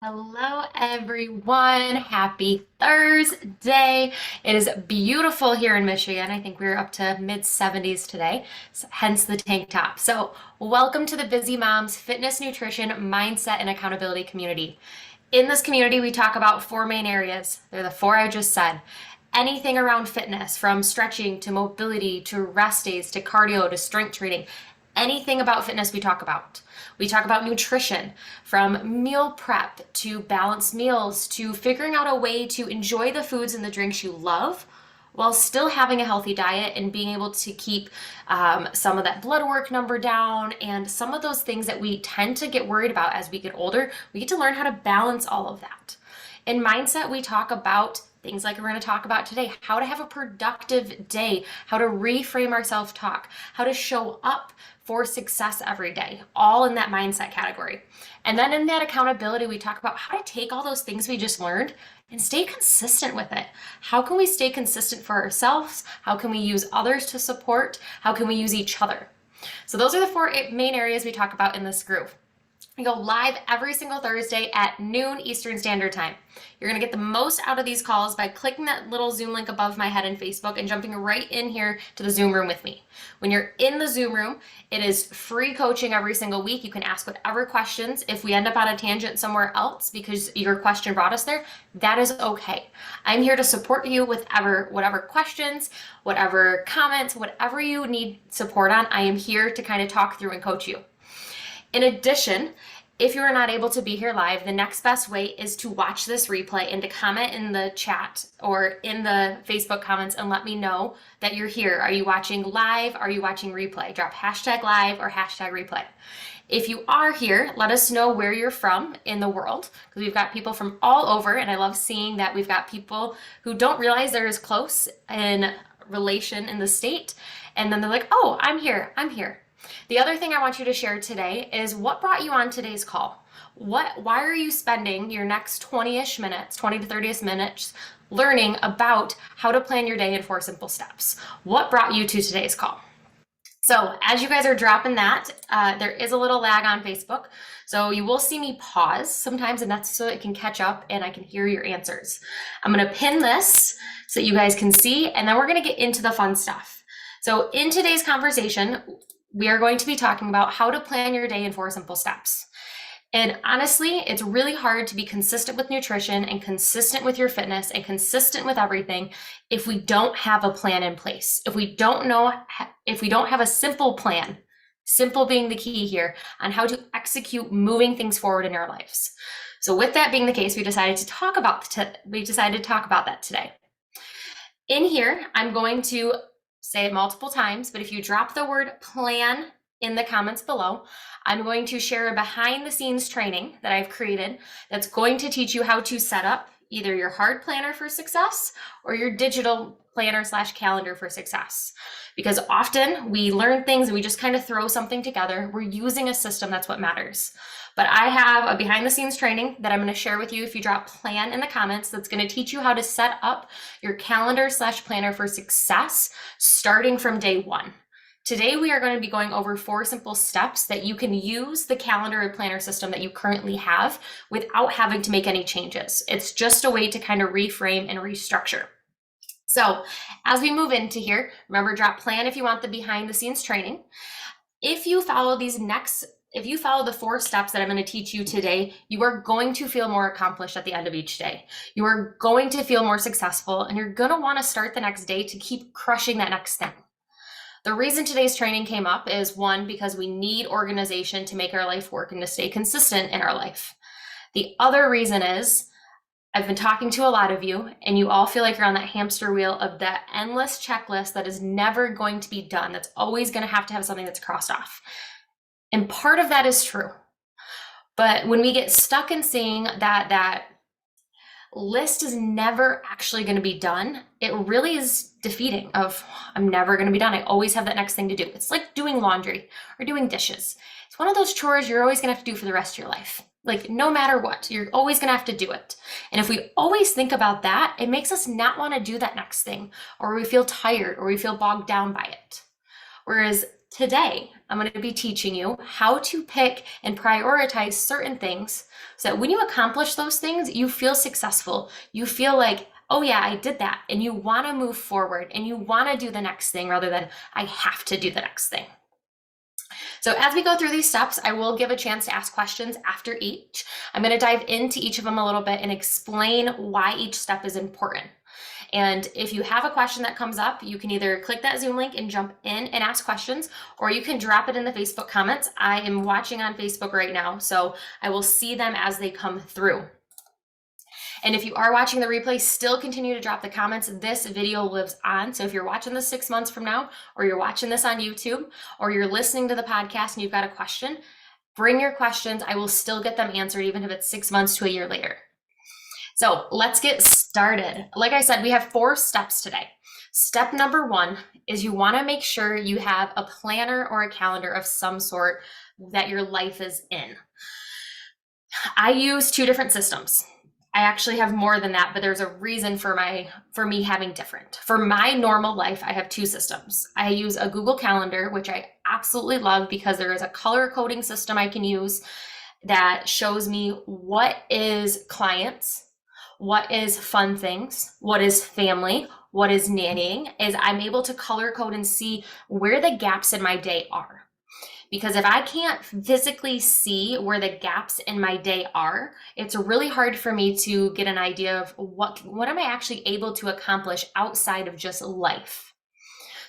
Hello, everyone. Happy Thursday. It is beautiful here in Michigan. I think we're up to mid 70s today, hence the tank top. So, welcome to the Busy Moms Fitness, Nutrition, Mindset, and Accountability community. In this community, we talk about four main areas. They're the four I just said. Anything around fitness, from stretching to mobility to rest days to cardio to strength training, anything about fitness we talk about. We talk about nutrition, from meal prep to balanced meals to figuring out a way to enjoy the foods and the drinks you love while still having a healthy diet and being able to keep some of that blood work number down and some of those things that we tend to get worried about as we get older. We get to learn how to balance all of that. In mindset, we talk about things like we're going to talk about today: how to have a productive day, how to reframe our self-talk, how to show up for success every day, all in that mindset category. And then in that accountability, we talk about how to take all those things we just learned and stay consistent with it. How can we stay consistent for ourselves? How can we use others to support? How can we use each other? So those are the four main areas we talk about in this group. We go live every single Thursday at noon Eastern Standard Time. You're going to get the most out of these calls by clicking that little Zoom link above my head in Facebook and jumping right in here to the Zoom room with me. When you're in the Zoom room, it is free coaching every single week. You can ask whatever questions. If we end up on a tangent somewhere else because your question brought us there, that is okay. I'm here to support you with whatever questions, whatever comments, whatever you need support on. I am here to kind of talk through and coach you. In addition, if you are not able to be here live, the next best way is to watch this replay and to comment in the chat or in the Facebook comments and let me know that you're here. Are you watching live? Are you watching replay? Drop hashtag live or hashtag replay. If you are here, let us know where you're from in the world, because we've got people from all over, and I love seeing that we've got people who don't realize they're as close in relation in the state, and then they're like, oh, I'm here. The other thing I want you to share today is what brought you on today's call. Why are you spending your next 20-ish minutes, 20 to 30 minutes, learning about how to plan your day in 4 simple steps? What brought you to today's call? So as you guys are dropping that, there is a little lag on Facebook. So you will see me pause sometimes, and that's so it can catch up and I can hear your answers. I'm going to pin this so you guys can see, and then we're going to get into the fun stuff. So in today's conversation, we are going to be talking about how to plan your day in 4 simple steps. And honestly, it's really hard to be consistent with nutrition and consistent with your fitness and consistent with everything if we don't have a plan in place. If we don't have a simple plan, simple being the key here, on how to execute moving things forward in our lives. So with that being the case, we decided to talk about that today. In here, I'm going to say it multiple times, but if you drop the word plan in the comments below, I'm going to share a behind the scenes training that I've created that's going to teach you how to set up either your hard planner for success or your digital planner / calendar for success. Because often we learn things and we just kind of throw something together. We're using a system, that's what matters. But I have a behind the scenes training that I'm going to share with you if you drop plan in the comments that's going to teach you how to set up your calendar / planner for success starting from day 1. Today, we are going to be going over 4 simple steps that you can use the calendar or planner system that you currently have without having to make any changes. It's just a way to kind of reframe and restructure. So as we move into here, remember, drop plan if you want the behind the scenes training. If you follow the 4 steps that I'm going to teach you today, you are going to feel more accomplished at the end of each day. You are going to feel more successful, and you're going to want to start the next day to keep crushing that next thing. The reason today's training came up is, 1, because we need organization to make our life work and to stay consistent in our life. The other reason is I've been talking to a lot of you, and you all feel like you're on that hamster wheel of that endless checklist that is never going to be done. That's always going to have something that's crossed off. And part of that is true. But when we get stuck in seeing that list is never actually going to be done, it really is defeating of, I'm never going to be done. I always have that next thing to do. It's like doing laundry or doing dishes. It's one of those chores you're always going to have to do for the rest of your life. Like, no matter what, you're always going to have to do it. And if we always think about that, it makes us not want to do that next thing, or we feel tired, or we feel bogged down by it. Whereas today I'm going to be teaching you how to pick and prioritize certain things so that when you accomplish those things, you feel successful. You feel like, oh yeah, I did that. And you want to move forward and you want to do the next thing rather than I have to do the next thing. So as we go through these steps, I will give a chance to ask questions after each. I'm going to dive into each of them a little bit and explain why each step is important. And if you have a question that comes up, you can either click that Zoom link and jump in and ask questions, or you can drop it in the Facebook comments. I am watching on Facebook right now, so I will see them as they come through. And if you are watching the replay, still continue to drop the comments. This video lives on. So if you're watching this 6 months from now, or you're watching this on YouTube, or you're listening to the podcast and you've got a question, bring your questions. I will still get them answered, even if it's 6 months to a year later. So let's get started. Like I said, we have 4 steps today. Step number 1 is you want to make sure you have a planner or a calendar of some sort that your life is in. I use 2 different systems. I actually have more than that, but there's a reason for me having different. For my normal life, I have 2 systems. I use a Google Calendar, which I absolutely love because there is a color coding system I can use that shows me what is clients, what is fun things, what is family, what is nannying, is I'm able to color code and see where the gaps in my day are. Because if I can't physically see where the gaps in my day are, it's really hard for me to get an idea of what am I actually able to accomplish outside of just life.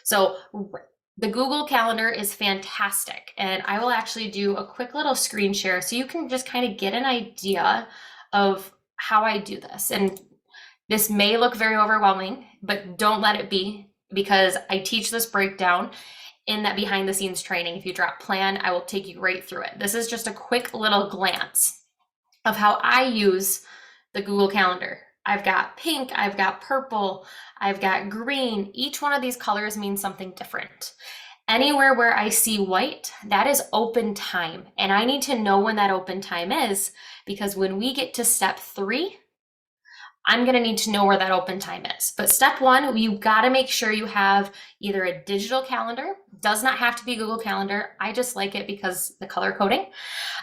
So the Google Calendar is fantastic. And I will actually do a quick little screen share so you can just kind of get an idea of how I do this. And this may look very overwhelming, but don't let it be, because I teach this breakdown in that behind the scenes training. If you drop plan, I will take you right through it. This is just a quick little glance of how I use the Google Calendar. I've got pink, I've got purple, I've got green. Each one of these colors means something different. Anywhere where I see white, that is open time. And I need to know when that open time is, because when we get to step 3, I'm going to need to know where that open time is. But step 1, you've got to make sure you have either a digital calendar. Does not have to be Google Calendar. I just like it because the color coding.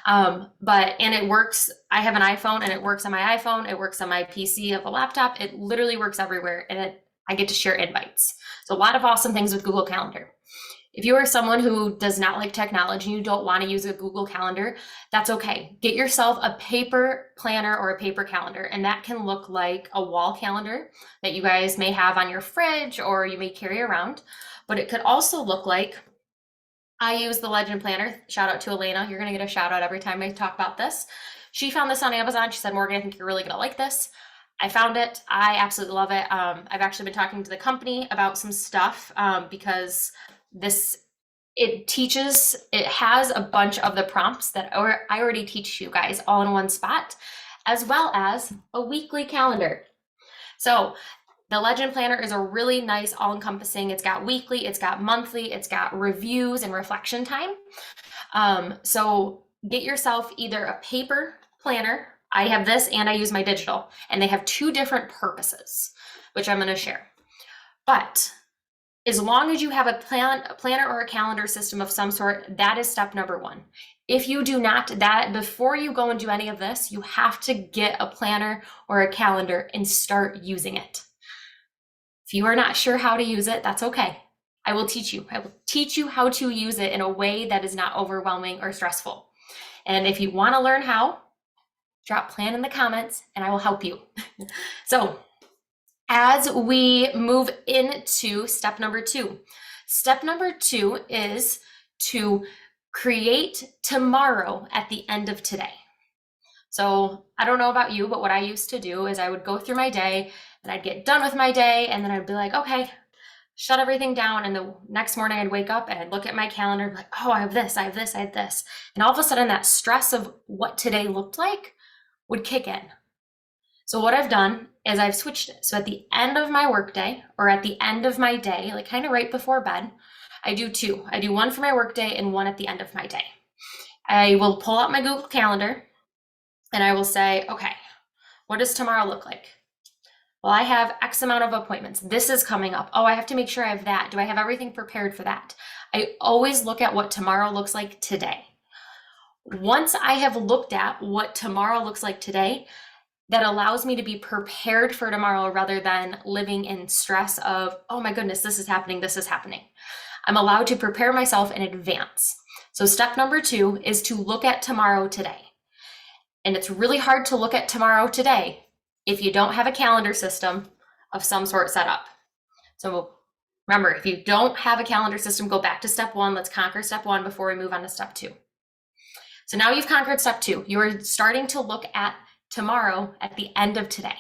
And it works. I have an iPhone and it works on my iPhone. It works on my PC of a laptop. It literally works everywhere. And I get to share invites. So a lot of awesome things with Google Calendar. If you are someone who does not like technology and you don't want to use a Google Calendar, that's okay. Get yourself a paper planner or a paper calendar, and that can look like a wall calendar that you guys may have on your fridge or you may carry around. But it could also look like, I use the Legend Planner. Shout out to Elena. You're going to get a shout out every time I talk about this. She found this on Amazon. She said, Morgan, I think you're really going to like this. I found it. I absolutely love it. I've actually been talking to the company about some stuff because it has a bunch of the prompts that I already teach you guys all in one spot, as well as a weekly calendar. So the Legend Planner is a really nice all-encompassing. It's got weekly, it's got monthly, it's got reviews and reflection time. So get yourself either a paper planner. I have this and I use my digital, and they have 2 different purposes, which I'm going to share. But as long as you have a planner or a calendar system of some sort, that is step number 1. If you do not, before you go and do any of this, you have to get a planner or a calendar and start using it. If you are not sure how to use it, that's okay. I will teach you. I will teach you how to use it in a way that is not overwhelming or stressful. And if you want to learn how, drop plan in the comments and I will help you. So as we move into step number 2, step number 2 is to create tomorrow at the end of today. So I don't know about you, but what I used to do is I would go through my day and I'd get done with my day and then I'd be like, okay, shut everything down. And the next morning I'd wake up and I'd look at my calendar and be like, oh, I have this, I have this, I have this. And all of a sudden that stress of what today looked like would kick in. So what I've done is I've switched it. So at the end of my workday or at the end of my day, like kind of right before bed, I do 2. I do 1 for my workday and 1 at the end of my day. I will pull out my Google Calendar and I will say, okay, what does tomorrow look like? Well, I have X amount of appointments. This is coming up. Oh, I have to make sure I have that. Do I have everything prepared for that? I always look at what tomorrow looks like today. Once I have looked at what tomorrow looks like today, that allows me to be prepared for tomorrow rather than living in stress of, oh my goodness, this is happening, this is happening. I'm allowed to prepare myself in advance. So step number 2 is to look at tomorrow today. And it's really hard to look at tomorrow today if you don't have a calendar system of some sort set up. So remember, if you don't have a calendar system, go back to step 1. Let's conquer step 1 before we move on to step 2. So now you've conquered step 2. You are starting to look at tomorrow at the end of today.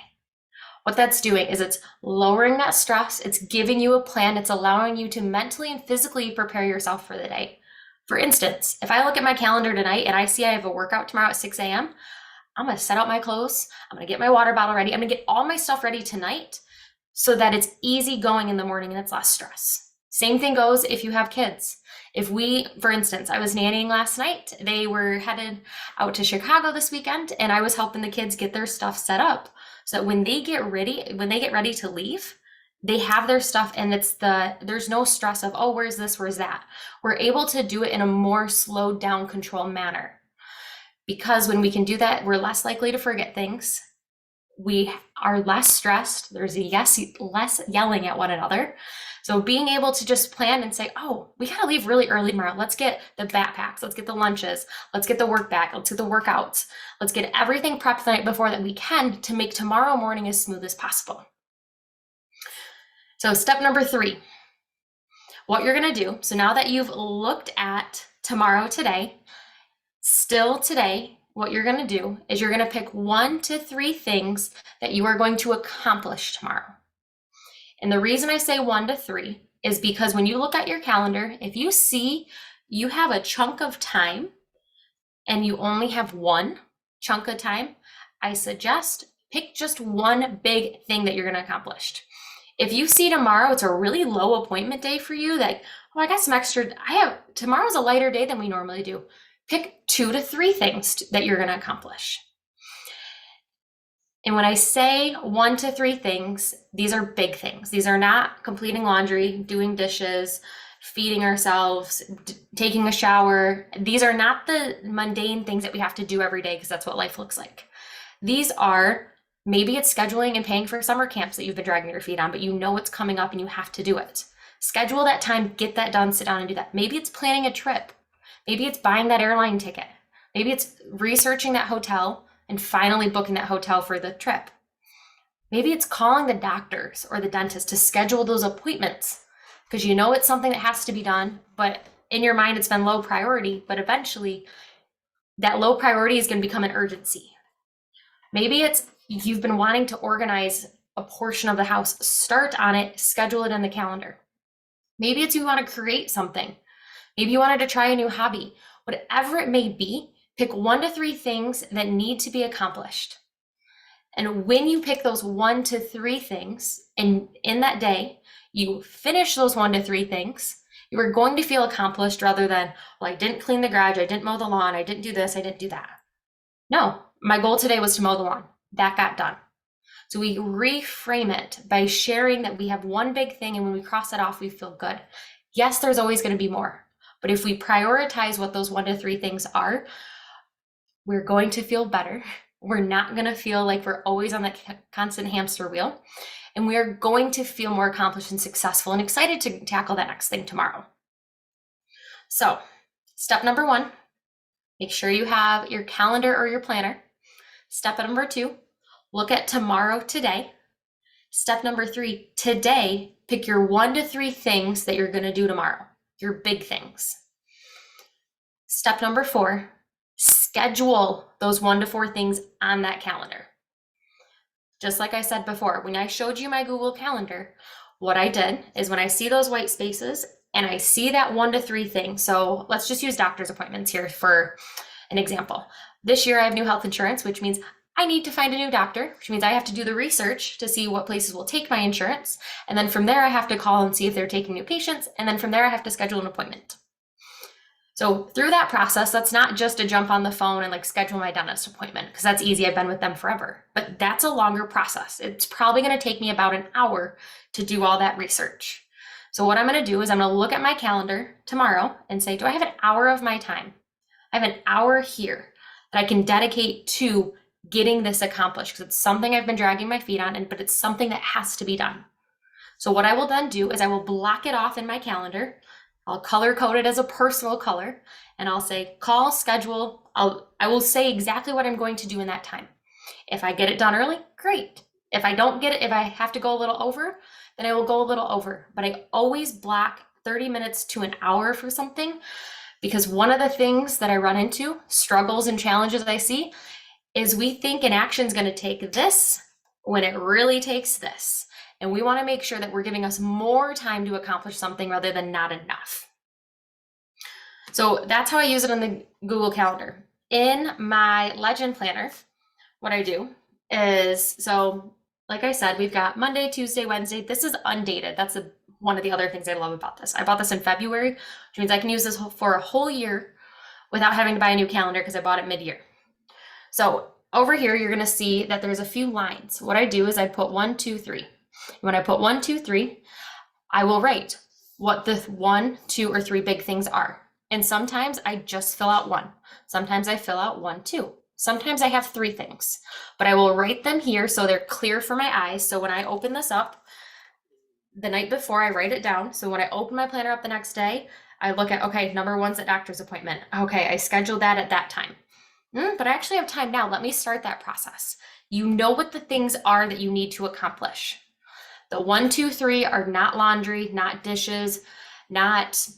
What that's doing is it's lowering that stress. It's giving you a plan. It's allowing you to mentally and physically prepare yourself for the day. For instance, if I look at my calendar tonight and I see I have a workout tomorrow at 6 a.m., I'm going to set out my clothes. I'm going to get my water bottle ready. I'm going to get all my stuff ready tonight so that it's easy going in the morning and it's less stress. Same thing goes if you have kids. If we, for instance, I was nannying last night. They were headed out to Chicago this weekend and I was helping the kids get their stuff set up so that when they get ready to leave, they have their stuff and there's no stress of, oh, where's this, where's that? We're able to do it in a more slowed down, controlled manner. Because when we can do that, we're less likely to forget things. We are less stressed. There's less yelling at one another. So being able to just plan and say, oh, we got to leave really early tomorrow. Let's get the backpacks. Let's get the lunches. Let's get the work bag. Let's get the workouts. Let's get everything prepped the night before that we can to make tomorrow morning as smooth as possible. So step number 3, what you're going to do. So now that you've looked at tomorrow today, still today, what you're going to do is you're going to pick 1 to 3 things that you are going to accomplish tomorrow. And the reason I say 1 to 3 is because when you look at your calendar, if you see you have a chunk of time and you only have 1 chunk of time, I suggest pick just 1 big thing that you're going to accomplish. If you see tomorrow it's a really low appointment day for you, like, oh, I got some extra, tomorrow's a lighter day than we normally do. Pick 2 to 3 things that you're going to accomplish. And when I say 1 to 3 things, these are big things. These are not completing laundry, doing dishes, feeding ourselves, taking a shower. These are not the mundane things that we have to do every day because that's what life looks like. These are, maybe it's scheduling and paying for summer camps that you've been dragging your feet on, but you know it's coming up and you have to do it. Schedule that time, get that done, sit down and do that. Maybe it's planning a trip. Maybe it's buying that airline ticket. Maybe it's researching that hotel and finally booking that hotel for the trip. Maybe it's calling the doctors or the dentist to schedule those appointments because you know it's something that has to be done, but in your mind it's been low priority, but eventually that low priority is going to become an urgency. Maybe it's you've been wanting to organize a portion of the house, start on it, schedule it in the calendar. Maybe it's you want to create something. Maybe you wanted to try a new hobby. Whatever it may be, pick 1 to 3 things that need to be accomplished. And when you pick those 1 to 3 things, and in that day, you finish those 1 to 3 things, you are going to feel accomplished rather than, well, I didn't clean the garage, I didn't mow the lawn, I didn't do this, I didn't do that. No, my goal today was to mow the lawn. That got done. So we reframe it by sharing that we have one big thing, and when we cross it off, we feel good. Yes, there's always going to be more. But if we prioritize what those 1 to 3 things are, we're going to feel better. We're not going to feel like we're always on that constant hamster wheel. And we are going to feel more accomplished and successful and excited to tackle that next thing tomorrow. So, step number 1, make sure you have your calendar or your planner. Step number 2, look at tomorrow today. Step number 3, today, pick your 1 to 3 things that you're going to do tomorrow, your big things. Step number 4, schedule those 1 to 4 things on that calendar. Just like I said before, when I showed you my Google Calendar, what I did is when I see those white spaces and I see that 1 to 3 things, so let's just use doctor's appointments here for an example. This year I have new health insurance, which means I need to find a new doctor, which means I have to do the research to see what places will take my insurance. And then from there, I have to call and see if they're taking new patients. And then from there, I have to schedule an appointment. So through that process, that's not just to jump on the phone and like schedule my dentist appointment, because that's easy. I've been with them forever. But that's a longer process. It's probably going to take me about an hour to do all that research. So what I'm going to do is I'm going to look at my calendar tomorrow and say, do I have an hour of my time? I have an hour here that I can dedicate to getting this accomplished, because it's something I've been dragging my feet on, but it's something that has to be done. So what I will then do is I will block it off in my calendar. I'll color code it as a personal color, and I'll say call, schedule. I will say exactly what I'm going to do in that time. If I get it done early, great. If I don't get it, if I have to go a little over, then I will go a little over. But I always block 30 minutes to an hour for something, because one of the things that I run into, struggles and challenges I see, is we think an action is going to take this when it really takes this. And we want to make sure that we're giving us more time to accomplish something rather than not enough. So that's how I use it in the Google Calendar. In my Legend Planner, what I do is, so like I said, we've got Monday, Tuesday, Wednesday. This is undated. That's one of the other things I love about this. I bought this in February, which means I can use this for a whole year without having to buy a new calendar, because I bought it mid-year. So over here, you're going to see that there's a few lines. What I do is I put 1, 2, 3. When I put 1, 2, 3, I will write what the 1, 2, or 3 big things are. And sometimes I just fill out 1. Sometimes I fill out 1, 2. Sometimes I have 3 things, but I will write them here so they're clear for my eyes. So when I open this up the night before, I write it down. So when I open my planner up the next day, I look at, okay, number 1's a doctor's appointment. Okay, I scheduled that at that time. But I actually have time now. Let me start that process. You know what the things are that you need to accomplish. The 1, 2, 3 are not laundry, not dishes, not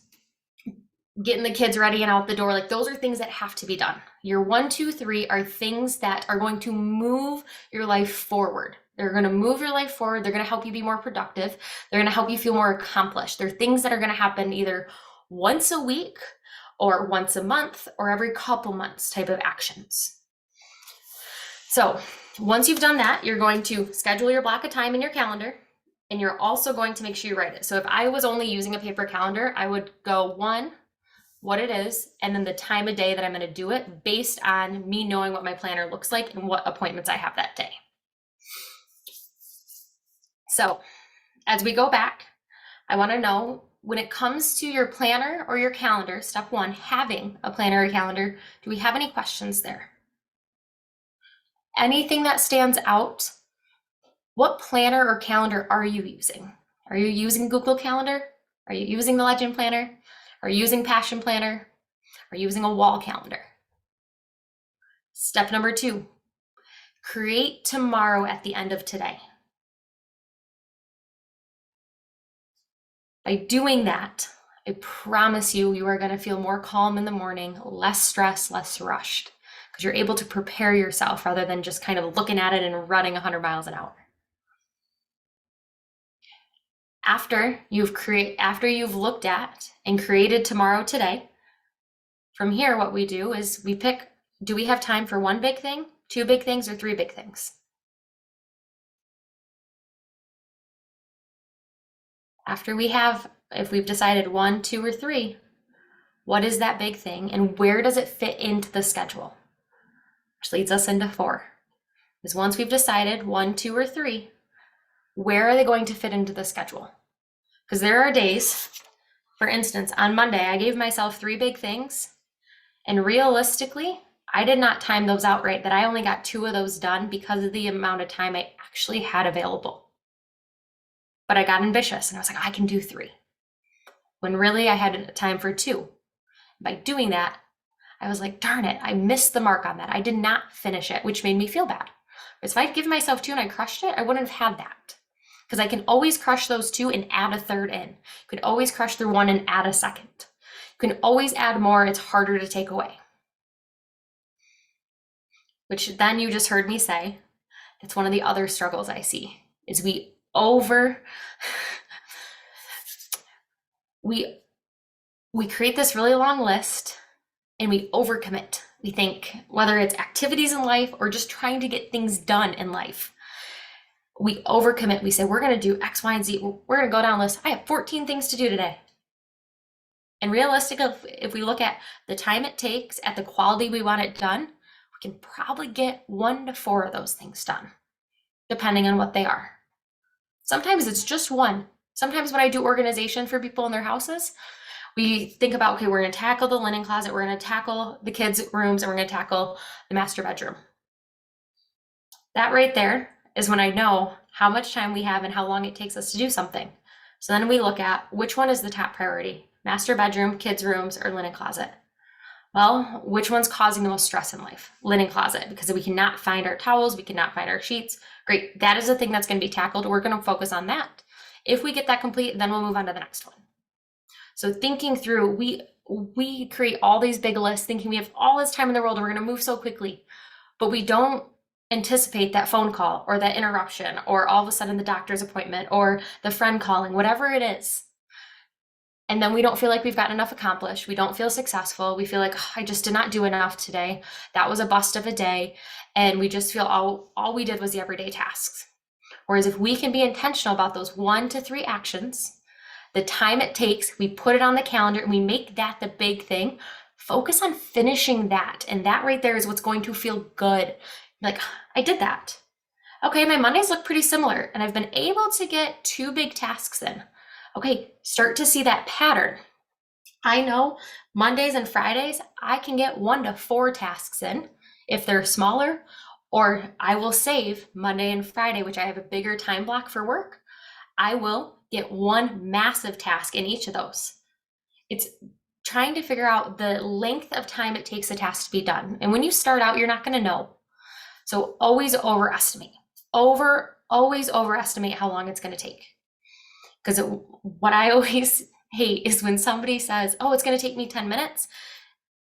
getting the kids ready and out the door. Like, those are things that have to be done. Your 1, 2, 3 are things that are going to move your life forward. They're going to move your life forward. They're going to help you be more productive. They're going to help you feel more accomplished. They're things that are going to happen either once a week or once a month or every couple months type of actions. So once you've done that, you're going to schedule your block of time in your calendar. And you're also going to make sure you write it. So if I was only using a paper calendar, I would go 1, what it is, and then the time of day that I'm going to do it based on me knowing what my planner looks like and what appointments I have that day. So as we go back, I want to know, when it comes to your planner or your calendar, step 1, having a planner or calendar, do we have any questions there? Anything that stands out? What planner or calendar are you using? Are you using Google Calendar? Are you using the Legend Planner? Are you using Passion Planner? Are you using a wall calendar? Step number 2, create tomorrow at the end of today. By doing that, I promise you, you are going to feel more calm in the morning, less stressed, less rushed, because you're able to prepare yourself rather than just kind of looking at it and running 100 miles an hour. After you've looked at and created tomorrow today, from here, what we do is we pick, do we have time for 1 big thing, 2 big things, or 3 big things? After if we've decided 1, 2, or 3, what is that big thing and where does it fit into the schedule? Which leads us into 4. Is once we've decided 1, 2, or 3, where are they going to fit into the schedule? Because there are days, for instance, on Monday, I gave myself 3 big things, and realistically, I did not time those out right, that I only got 2 of those done because of the amount of time I actually had available. But I got ambitious and I was like, I can do 3. When really I had time for 2. By doing that, I was like, darn it, I missed the mark on that. I did not finish it, which made me feel bad. Because if I'd given myself 2 and I crushed it, I wouldn't have had that. Because I can always crush those 2 and add a 3rd in. You can always crush through 1 and add a 2nd. You can always add more. It's harder to take away. Which then you just heard me say, that's one of the other struggles I see, is we create this really long list and we overcommit. We think, whether it's activities in life or just trying to get things done in life, we overcommit. We say, we're going to do X, Y, and Z. We're going to go down this. I have 14 things to do today. And realistic, if we look at the time it takes at the quality we want it done, we can probably get 1 to 4 of those things done, depending on what they are. Sometimes it's just one. Sometimes when I do organization for people in their houses, we think about, okay, we're going to tackle the linen closet, we're going to tackle the kids' rooms, and we're going to tackle the master bedroom. That right there is when I know how much time we have and how long it takes us to do something. So then we look at which one is the top priority, master bedroom, kids' rooms, or linen closet. Well, which one's causing the most stress in life? Linen closet, because we cannot find our towels, we cannot find our sheets. Great, that is the thing that's going to be tackled. We're going to focus on that. If we get that complete, then we'll move on to the next one. So thinking through, we create all these big lists thinking we have all this time in the world and we're going to move so quickly, but we don't anticipate that phone call or that interruption or all of a sudden the doctor's appointment or the friend calling, whatever it is. And then we don't feel like we've gotten enough accomplished. We don't feel successful. We feel like, oh, I just did not do enough today. That was a bust of a day. And we just feel all we did was the everyday tasks. Whereas if we can be intentional about those 1 to 3 actions, the time it takes, we put it on the calendar and we make that the big thing, focus on finishing that. And that right there is what's going to feel good. Like, I did that. Okay, my Mondays look pretty similar and I've been able to get 2 big tasks in. Okay, start to see that pattern. I know Mondays and Fridays, I can get 1 to 4 tasks in if they're smaller, or I will save Monday and Friday, which I have a bigger time block for work. I will get 1 massive task in each of those. It's trying to figure out the length of time it takes a task to be done. And when you start out, you're not going to know. So always overestimate. Always overestimate how long it's going to take. Because what I always hate is when somebody says, oh, it's going to take me 10 minutes.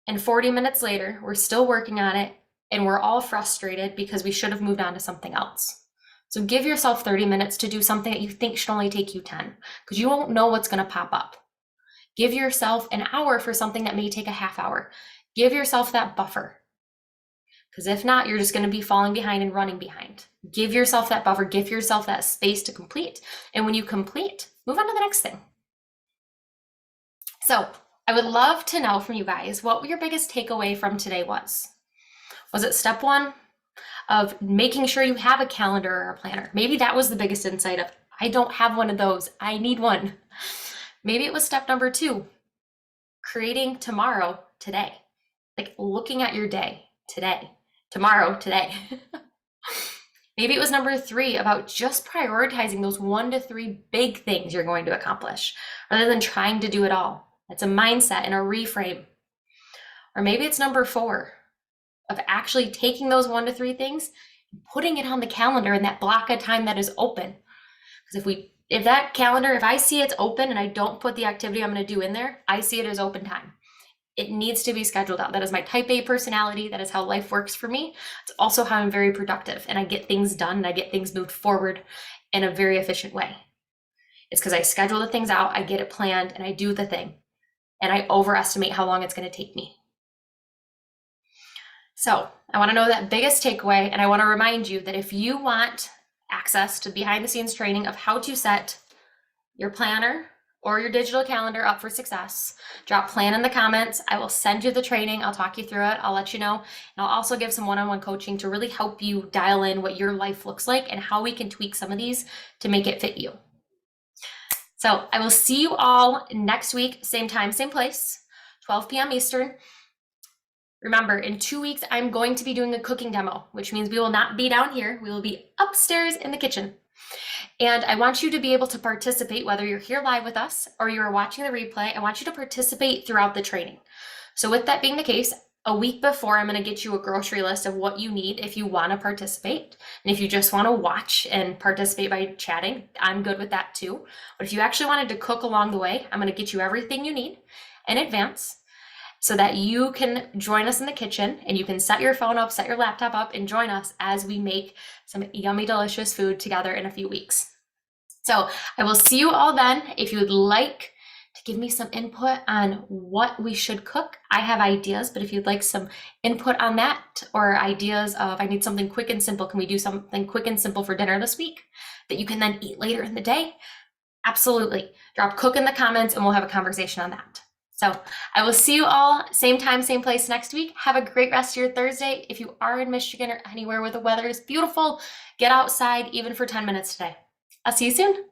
And 40 minutes later, we're still working on it and we're all frustrated because we should have moved on to something else. So give yourself 30 minutes to do something that you think should only take you 10, because you won't know what's going to pop up. Give yourself an hour for something that may take a half hour. Give yourself that buffer. Because if not, you're just going to be falling behind and running behind. Give yourself that buffer, give yourself that space to complete. And when you complete, move on to the next thing. So I would love to know from you guys what your biggest takeaway from today was. Was it step 1 of making sure you have a calendar or a planner? Maybe that was the biggest insight of, I don't have one of those, I need one. Maybe it was step number 2, creating tomorrow today. Like looking at your day today. Tomorrow, today. Maybe it was number 3 about just prioritizing those 1 to 3 big things you're going to accomplish rather than trying to do it all. That's a mindset and a reframe. Or maybe it's number 4 of actually taking those 1 to 3 things, and putting it on the calendar in that block of time that is open. Because if that calendar, if I see it's open and I don't put the activity I'm going to do in there, I see it as open time. It needs to be scheduled out. That is my type A personality. That is how life works for me. It's also how I'm very productive and I get things done and I get things moved forward in a very efficient way. It's because I schedule the things out, I get it planned, and I do the thing. And I overestimate how long it's going to take me. So I want to know that biggest takeaway, and I want to remind you that if you want access to behind the scenes training of how to set your planner or your digital calendar up for success, drop plan in the comments. I will send you the training. I'll talk you through it. I'll let you know. And I'll also give some one-on-one coaching to really help you dial in what your life looks like and how we can tweak some of these to make it fit you. So I will see you all next week, same time, same place, 12 p.m. Eastern. Remember, in 2 weeks, I'm going to be doing a cooking demo, which means we will not be down here. We will be upstairs in the kitchen. And I want you to be able to participate, whether you're here live with us or you're watching the replay. I want you to participate throughout the training. So with that being the case, a week before, I'm going to get you a grocery list of what you need if you want to participate. And if you just want to watch and participate by chatting, I'm good with that too. But if you actually wanted to cook along the way, I'm going to get you everything you need in advance so that you can join us in the kitchen and you can set your phone up, set your laptop up, and join us as we make some yummy, delicious food together in a few weeks. So I will see you all then. If you would like to give me some input on what we should cook, I have ideas, but if you'd like some input on that or ideas of, I need something quick and simple, can we do something quick and simple for dinner this week that you can then eat later in the day? Absolutely. Drop cook in the comments and we'll have a conversation on that. So I will see you all same time, same place next week. Have a great rest of your Thursday. If you are in Michigan or anywhere where the weather is beautiful, get outside even for 10 minutes today. I'll see you soon.